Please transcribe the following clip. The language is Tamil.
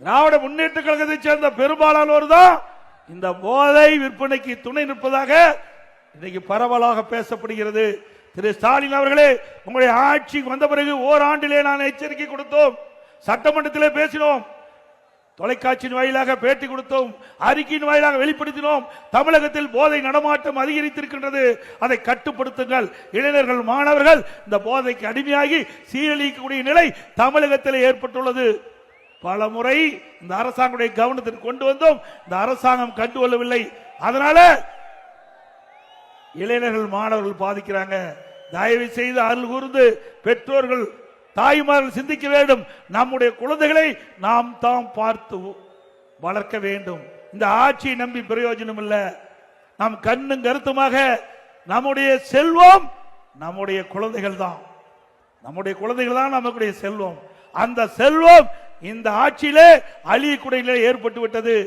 திராவிட முன்னேற்ற கழகத்தை சேர்ந்த பெரும்பாலானோர் தான் இந்த போதை விற்பனைக்கு துணை நிற்பதாக இன்னைக்கு பரவலாக பேசப்படுகிறது. திரு ஸ்டாலின் அவர்களே, உங்களுடைய ஆட்சிக்கு வந்த பிறகு ஓராண்டிலே நான் எச்சரிக்கை கொடுத்தோம், சட்டமன்றத்திலே பேசினோம், தொலைக்காட்சியின் வாயிலாக பேட்டி கொடுத்தோம், அறிக்கையின் வாயிலாக வெளிப்படுத்தினோம். தமிழகத்தில் போதை நடமாட்டம் அதிகரித்திருக்கின்றது, அதை கட்டுப்படுத்துங்கள். இளைஞர்கள் மாணவர்கள் இந்த போதைக்கு அடிமையாகி சீரழிக்கக்கூடிய நிலை தமிழகத்தில் ஏற்பட்டுள்ளது. பல முறை இந்த அரசாங்கத்துடைய கவனத்திற்கு கொண்டு வந்தோம், இந்த அரசாங்கம் கண்டுகொள்ளவில்லை. அதனால இளைஞர்கள் மாணவர்கள் பாதிக்கிறாங்க. தயவு செய்து அருள் கூர்ந்து பெற்றோர்கள் தாய்மார்கள் சிந்திக்க வேண்டும். நம்முடைய குழந்தைகளை நாம் தான் பார்த்து வளர்க்க வேண்டும். இந்த ஆட்சியை நம்பி பிரயோஜனம் இல்லை. நாம் கண்ணும் கருத்துமாக நம்முடைய செல்வம் நம்முடைய குழந்தைகள் தான். நம்முடைய குழந்தைகள் தான் நம்முடைய செல்வம். அந்த செல்வம் இந்த ஆட்சியிலே அழியக்கூடிய நிலை ஏற்பட்டு விட்டது.